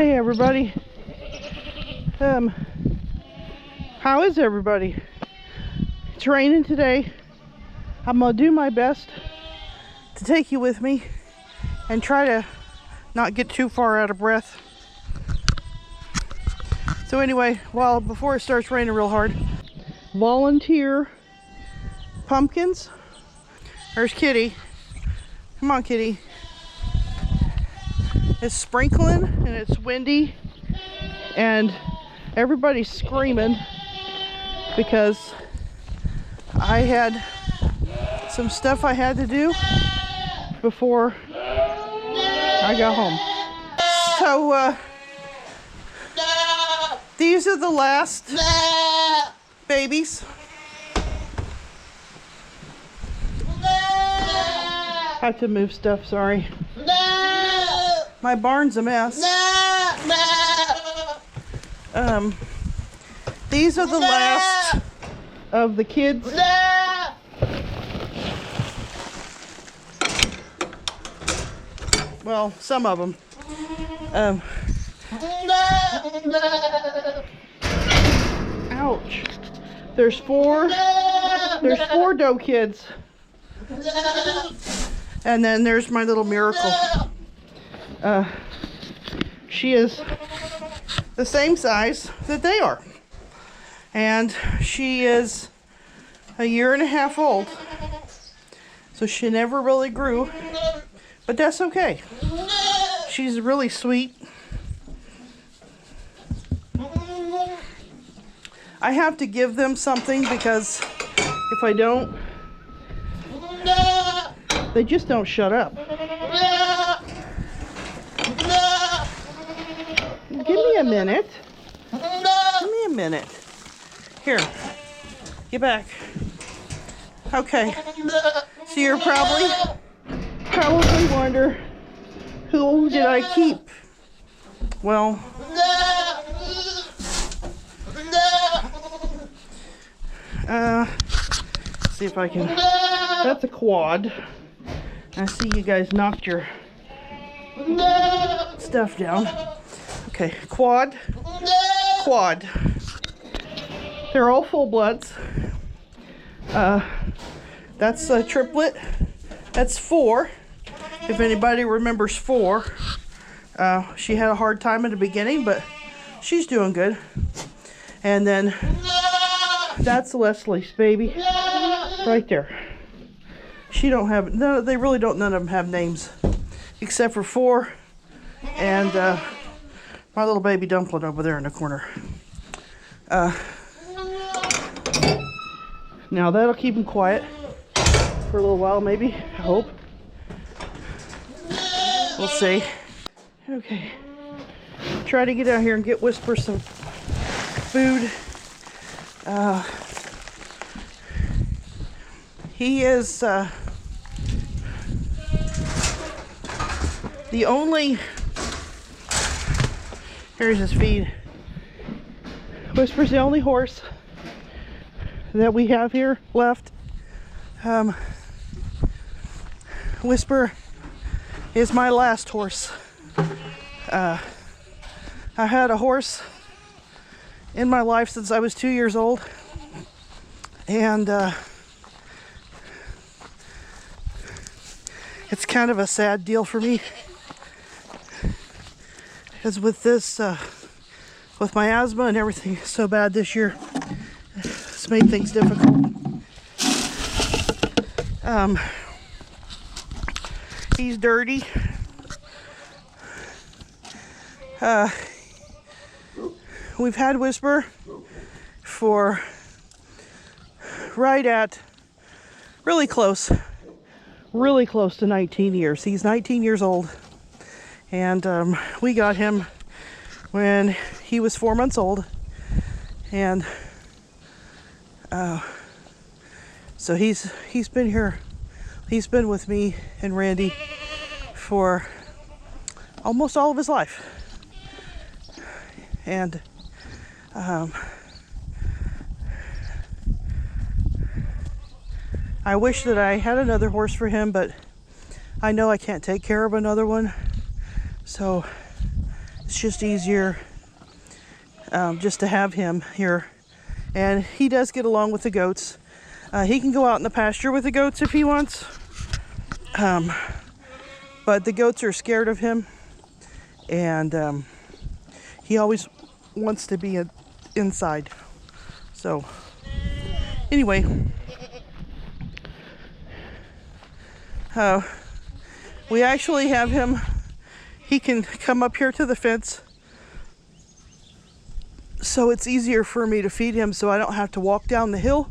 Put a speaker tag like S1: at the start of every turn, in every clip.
S1: Hey everybody. How is everybody? It's raining today. I'm gonna do my best to take you with me and try to not get too far out of breath. So anyway, before it starts raining real hard, volunteer pumpkins. There's Kitty. Come on, Kitty. It's sprinkling and it's windy and everybody's screaming because I had some stuff I had to do before I got home. So these are the last babies. I have to move stuff, sorry. My barn's a mess. These are the last of the kids. Well, some of them. Ouch. There's four doe kids. And then there's my little miracle. She is the same size that they are. And she is a year and a half old. So she never really grew. But that's okay. She's really sweet. I have to give them something because if I don't, they just don't shut up. Give me a minute. Give me a minute. Here. Get back. Okay. So you're probably wonder, who did I keep? Well, see if I can. That's a quad. I see you guys knocked your stuff down. Okay, quad. They're all full bloods. That's a triplet. That's 4. If anybody remembers 4. She had a hard time in the beginning, but she's doing good. And then that's Leslie's baby right there. She don't have, no, they really don't, none of them have names except for 4 and my little baby dumpling over there in the corner. Now that'll keep them quiet for a little while, maybe, I hope. We'll see. Okay, try to get out here and get Whisper some food. He is the only, here's his feed. Whisper's the only horse that we have here left. Whisper is my last horse. I had a horse in my life since I was 2 years old, and it's kind of a sad deal for me, because with this, with my asthma and everything so bad this year, it's made things difficult. He's dirty. We've had Whisper for right at really close to 19 years. He's 19 years old, and we got him when he was 4 months old, and so he's been here. He's been with me and Randy for almost all of his life. And I wish that I had another horse for him, but I know I can't take care of another one. So it's it's just easier just to have him here. And he does get along with the goats. He can go out in the pasture with the goats if he wants. But the goats are scared of him. And he always wants to be inside. So, anyway. We actually have him, he can come up here to the fence. So it's easier for me to feed him so I don't have to walk down the hill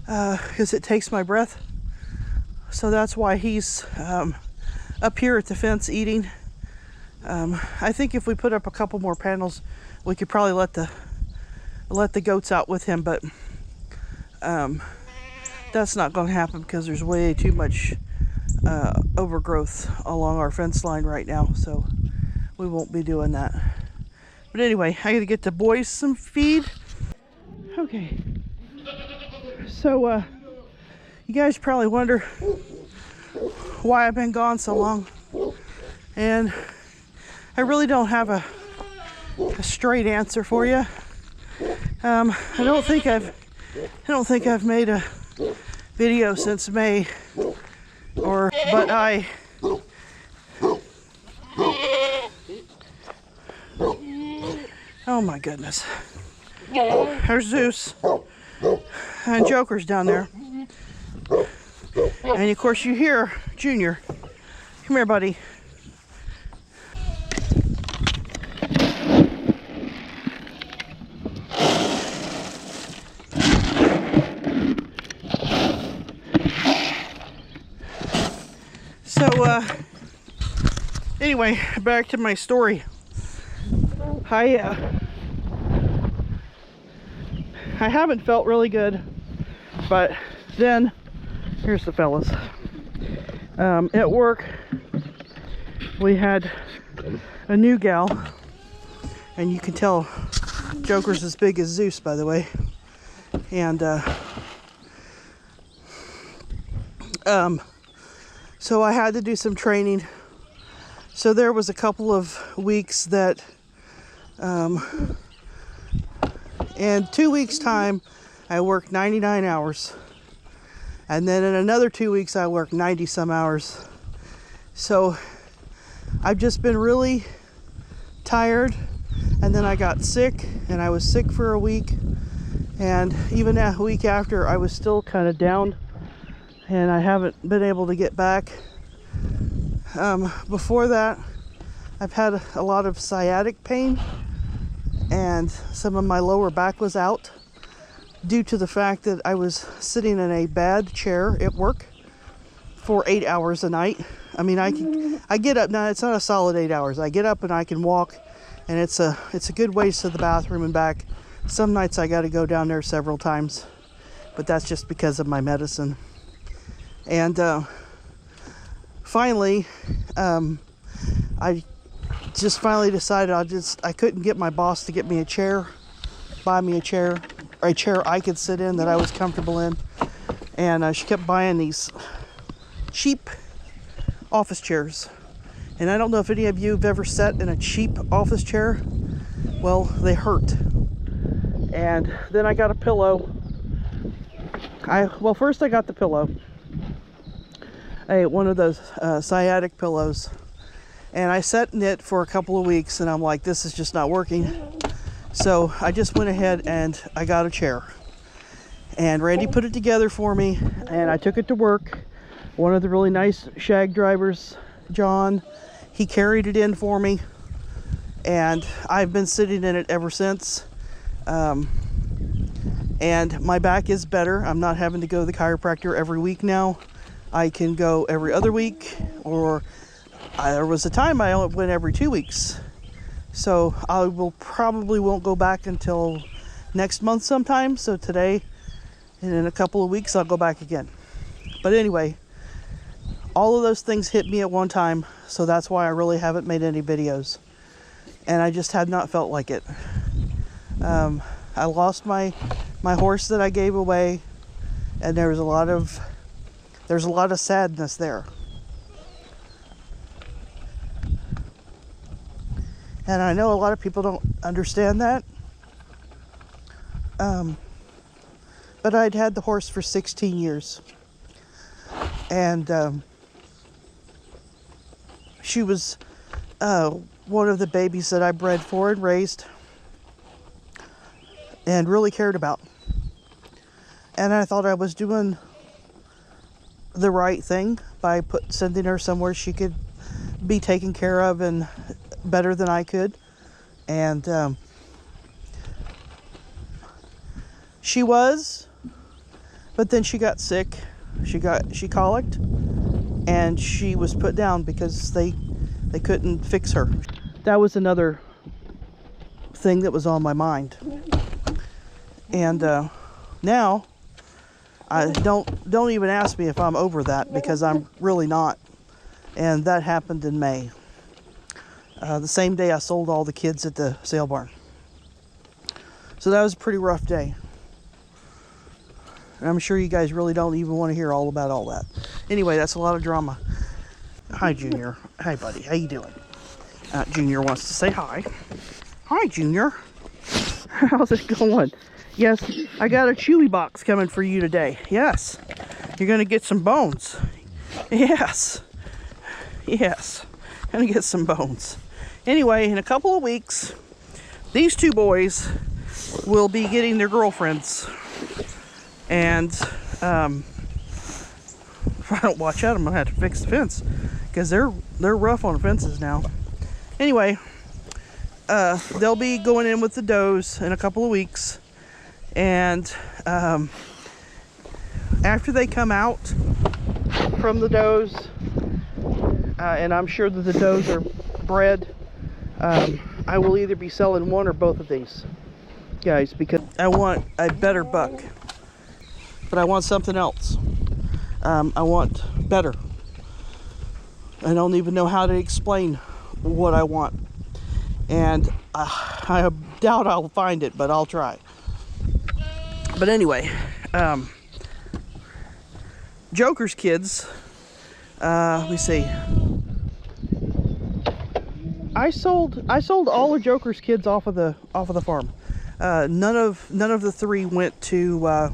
S1: because it takes my breath. So that's why he's up here at the fence eating. I think if we put up a couple more panels, we could probably let the goats out with him, but that's not going to happen because there's way too much overgrowth along our fence line right now, so we won't be doing that. But anyway, I gotta get the boys some feed. Okay, so you guys probably wonder why I've been gone so long, and I really don't have a straight answer for you. I don't think I've made a video since May, but oh my goodness. There's Zeus. And Joker's down there. And of course you hear Junior. Come here, buddy. So, anyway, back to my story. I haven't felt really good, but then here's the fellas. At work, we had a new gal, and you can tell Joker's as big as Zeus, by the way. And so I had to do some training. So there was a couple of weeks that in 2 weeks time I worked 99 hours, and then in another 2 weeks I worked 90 some hours. So I've just been really tired, and then I got sick, and I was sick for a week, and even a week after I was still kind of down, and I haven't been able to get back. Before that, I've had a lot of sciatic pain, and some of my lower back was out due to the fact that I was sitting in a bad chair at work for 8 hours a night. I mean, I get up now. It's not a solid 8 hours. I get up and I can walk, and it's a good ways to the bathroom and back. Some nights I got to go down there several times, but that's just because of my medicine. And finally, I just finally decided I couldn't get my boss to get me a chair, buy me a chair, or a chair I could sit in that I was comfortable in. And she kept buying these cheap office chairs. And I don't know if any of you have ever sat in a cheap office chair. Well, they hurt. And then I got a pillow. First I got the pillow. One of those sciatic pillows, and I sat in it for a couple of weeks, and I'm like, this is just not working. So I just went ahead and I got a chair, and Randy put it together for me, and I took it to work. One of the really nice shag drivers, John, he carried it in for me, and I've been sitting in it ever since. And my back is better. I'm not having to go to the chiropractor every week now. I can go every other week, or there was a time I only went every 2 weeks. So I probably won't go back until next month sometime. So today, and in a couple of weeks, I'll go back again. But anyway, all of those things hit me at one time, so that's why I really haven't made any videos. And I just had not felt like it. I lost my horse that I gave away, and there's a lot of sadness there. And I know a lot of people don't understand that. But I'd had the horse for 16 years. And she was one of the babies that I bred for and raised and really cared about. And I thought I was doing the right thing by sending her somewhere she could be taken care of and better than I could. And she was, but then she got sick. She colicked, and she was put down because they couldn't fix her. That was another thing that was on my mind. And now I don't even ask me if I'm over that, because I'm really not. And that happened in May. The same day I sold all the kids at the sale barn. So that was a pretty rough day. And I'm sure you guys really don't even want to hear all about all that. Anyway, that's a lot of drama. Hi, Junior. Hi, buddy. How you doing? Junior wants to say hi. Hi, Junior. How's it going? Yes, I got a Chewy box coming for you today. Yes. You're going to get some bones. Yes. Yes. Going to get some bones. Anyway, in a couple of weeks, these two boys will be getting their girlfriends. And if I don't watch out, I'm going to have to fix the fence, because they're rough on fences now. Anyway, they'll be going in with the does in a couple of weeks. And after they come out from the does, and I'm sure that the does are bred, I will either be selling one or both of these guys, because I want a better buck. But I want something else. I want better. I don't even know how to explain what I want. And I doubt I'll find it, but I'll try. But anyway, Joker's kids, let me see. I sold all of Joker's kids off of the farm. None of the three went to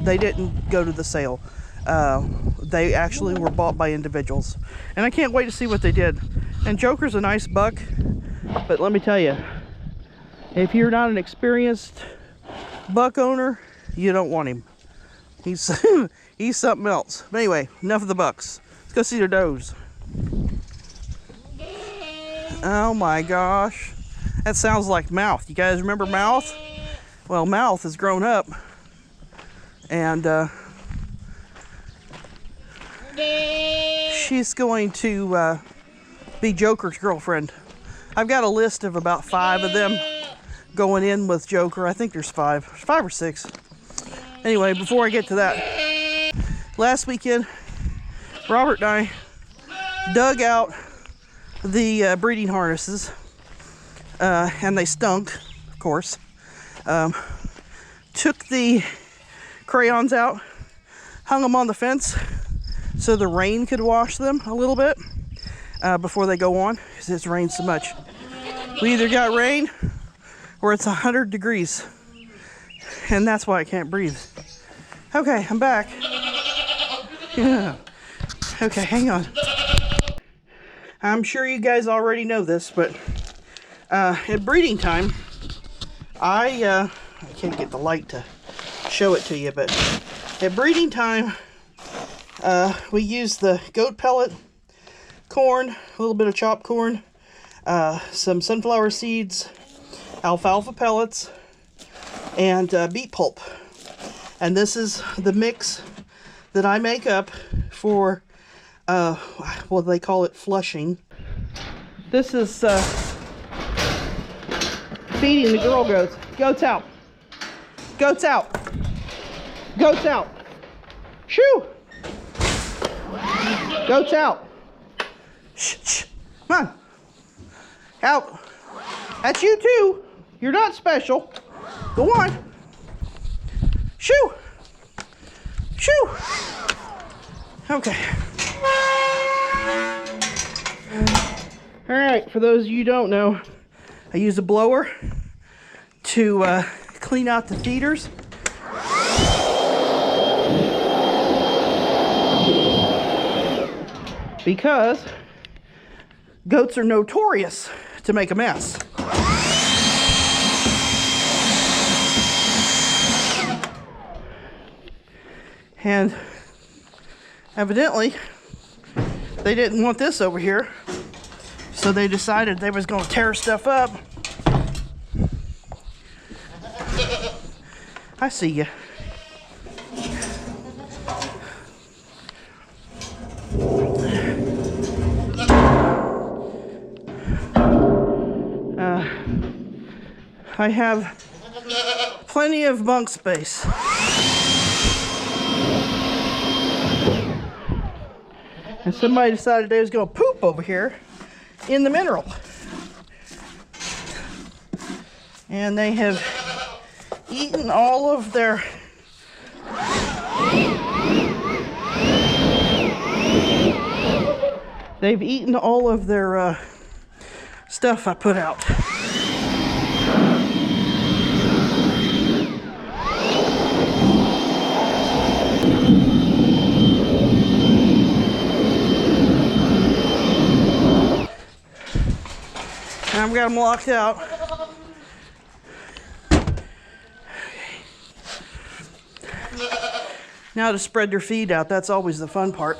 S1: they didn't go to the sale. They actually were bought by individuals. And I can't wait to see what they did. And Joker's a nice buck, but let me tell you, if you're not an experienced buck owner, you don't want him. He's he's something else. But anyway, enough of the bucks. Let's go see their does. Oh my gosh. That sounds like Mouth. You guys remember Mouth? Well, Mouth has grown up. And she's going to be Joker's girlfriend. I've got a list of about 5 of them going in with Joker. I think there's 5 or 6. Anyway, before I get to that, last weekend, Robert and I dug out the breeding harnesses, and they stunk, of course. Took the crayons out, hung them on the fence so the rain could wash them a little bit before they go on, because it's rained so much. We either got rain or it's 100 degrees, and that's why I can't breathe. Okay, I'm back. Yeah. Okay, hang on. I'm sure you guys already know this, but at breeding time, I can't get the light to show it to you, but at breeding time, we use the goat pellet, corn, a little bit of chopped corn, some sunflower seeds, alfalfa pellets, and beet pulp. And this is the mix that I make up for, well, they call it flushing. This is feeding the girl goats. Goats out. Goats out. Goats out. Shoo! Goats out. Shh, shh. Come on. Out. That's you too. You're not special. Go on. Shoo! Shoo! Okay. All right, for those of you who don't know, I use a blower to clean out the feeders. Because goats are notorious to make a mess. And evidently, they didn't want this over here, so they decided they was going to tear stuff up. I see you. I have plenty of bunk space. And somebody decided they was going to poop over here in the mineral. And they have eaten all of their stuff I put out. And I've got them locked out. Now to spread their feed out, that's always the fun part.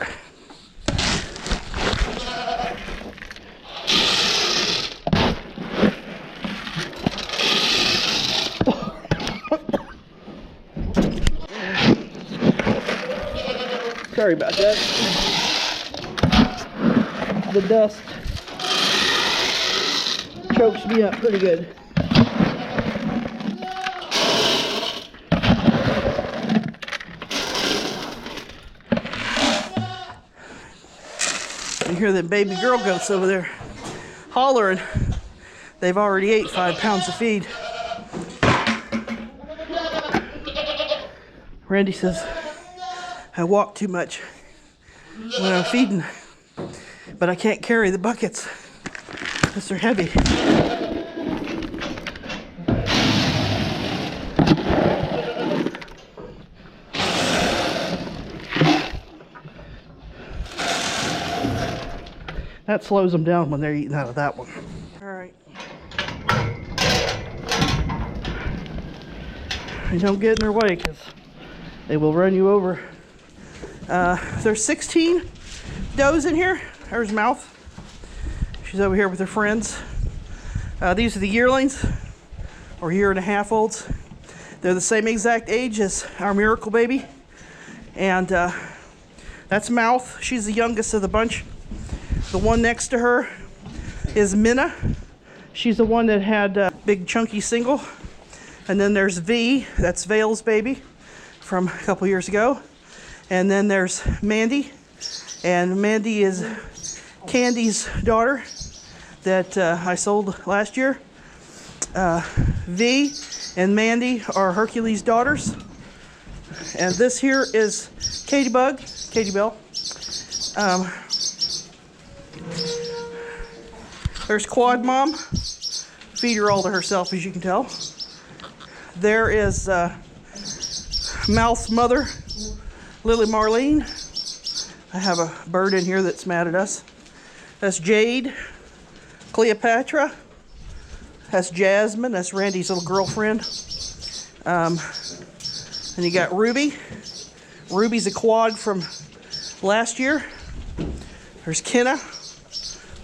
S1: Sorry about that. The dust chokes me up pretty good. You hear them baby girl goats over there hollering. They've already ate 5 pounds of feed. Randy says, I walk too much when I'm feeding, but I can't carry the buckets because they're heavy. That slows them down when they're eating out of that one. All right. And don't get in their way because they will run you over. There's 16 does in here. There's Mouth. She's over here with her friends. These are the yearlings, or 1.5 year olds. They're the same exact age as our miracle baby. And that's Mouth. She's the youngest of the bunch. The one next to her is Minna. She's the one that had a big chunky single. And then there's V, that's Vale's baby from a couple years ago. And then there's Mandy. And Mandy is Candy's daughter that I sold last year. V and Mandy are Hercules' daughters. And this here is Katie Bell. There's Quad Mom. Feed her all to herself, as you can tell. There is Mouth's mother, Lily Marlene. I have a bird in here that's mad at us. That's Jade, Cleopatra. That's Jasmine. That's Randy's little girlfriend. And you got Ruby. Ruby's a quad from last year. There's Kenna.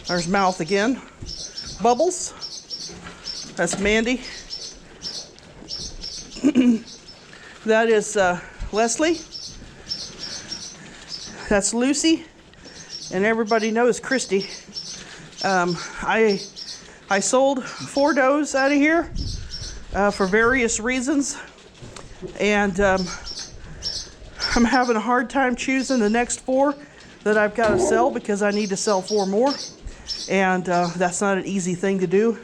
S1: There's Mouth again. Bubbles. That's Mandy. That is Leslie. That's Lucy. And everybody knows Christy. I sold 4 does out of here for various reasons. And I'm having a hard time choosing the next 4 that I've got to sell because I need to sell 4 more. And that's not an easy thing to do.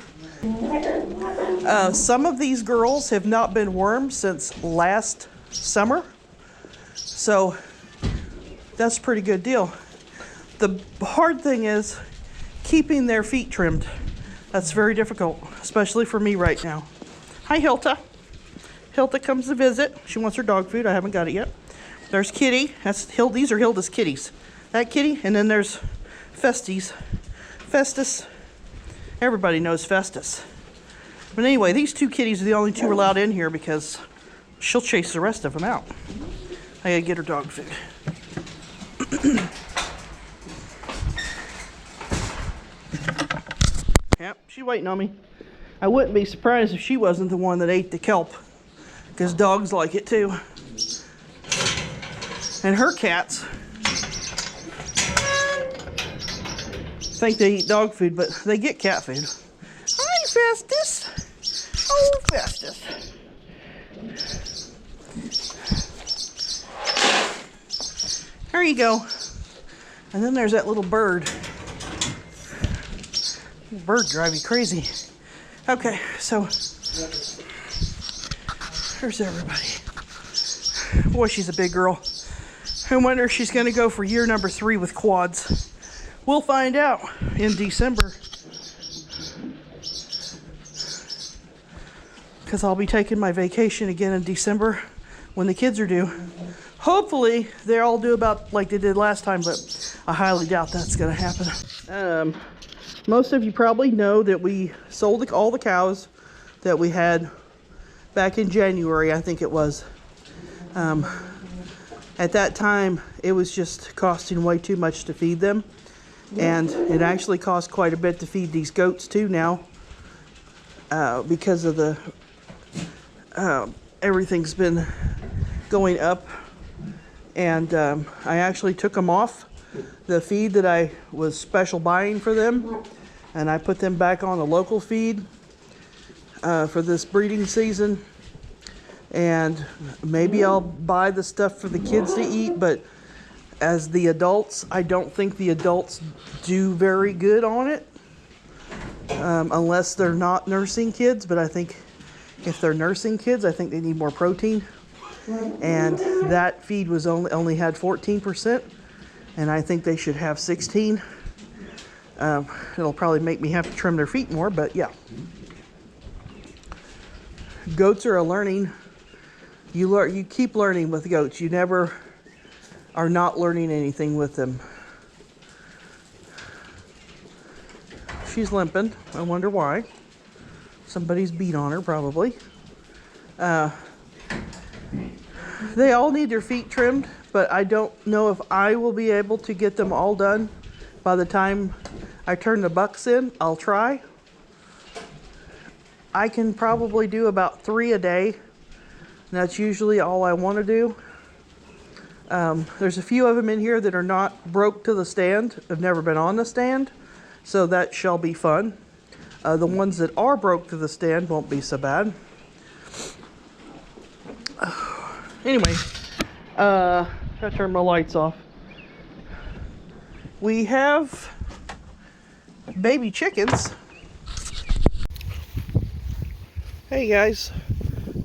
S1: Some of these girls have not been wormed since last summer. So that's a pretty good deal. The hard thing is keeping their feet trimmed. That's very difficult, especially for me right now. Hi, Hilta. Hilda comes to visit. She wants her dog food. I haven't got it yet. There's Kitty. These are Hilda's kitties. That kitty, and then there's Festus. Everybody knows Festus. But anyway, these two kitties are the only two allowed in here because she'll chase the rest of them out. I gotta get her dog food. Yep, she's waiting on me. I wouldn't be surprised if she wasn't the one that ate the kelp, because dogs like it too. And her cats think they eat dog food, but they get cat food. Hi, Festus. Oh, Festus. There you go. And then there's that little bird. Bird drive you crazy. Okay, so there's everybody. Boy, she's a big girl. I wonder if she's going to go for year number 3 with quads. We'll find out in December, because I'll be taking my vacation again in December when the kids are due. Hopefully they all do about like they did last time, but I highly doubt that's going to happen. Most of you probably know that we sold all the cows that we had back in January, I think it was. At that time, it was just costing way too much to feed them. And it actually costs quite a bit to feed these goats too now, because of the everything's been going up. And I actually took them off the feed that I was special buying for them, and I put them back on the local feed for this breeding season. And maybe I'll buy the stuff for the kids to eat, but as the adults, I don't think the adults do very good on it, unless they're not nursing kids. But I think if they're nursing kids, I think they need more protein. And that feed was only had 14%, and I think they should have 16. It'll probably make me have to trim their feet more, but yeah. Goats are a learning. You keep learning with goats. You never are not learning anything with them. She's limping. I wonder why. Somebody's beat on her, probably. They all need their feet trimmed, but I don't know if I will be able to get them all done by the time I turn the bucks in. I'll try. I can probably do about 3 a day. And that's usually all I want to do. There's a few of them in here that are not broke to the stand, have never been on the stand, so that shall be fun. The ones that are broke to the stand won't be so bad. Anyway, gotta turn my lights off. We have baby chickens. Hey guys,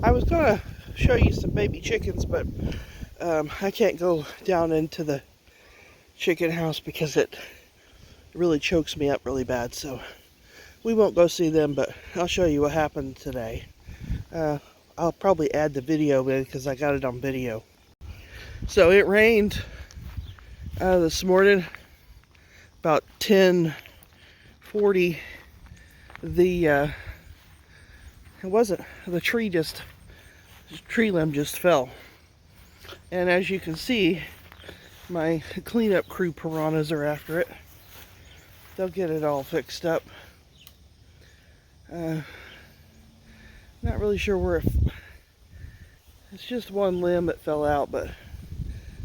S1: I was gonna show you some baby chickens, but I can't go down into the chicken house because it really chokes me up really bad, so we won't go see them, but I'll show you what happened today. I'll probably add the video in because I got it on video. So it rained this morning about 10:40. The tree limb just fell, and as you can see, my cleanup crew piranhas are after it. They'll get it all fixed up. Not really sure where it's just one limb that fell out, but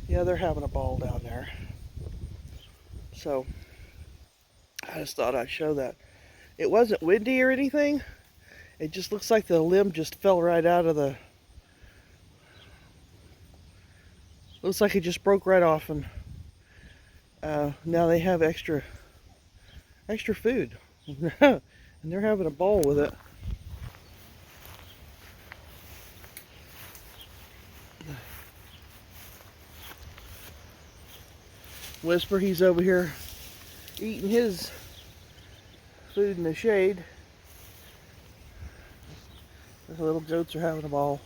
S1: yeah, they're having a ball down there. So I just thought I'd show that. It wasn't windy or anything. It just looks like the limb just fell right out of the... Looks like it just broke right off, and now they have extra food. And they're having a ball with it. Whisper, he's over here eating his food in the shade. The little goats are having a ball.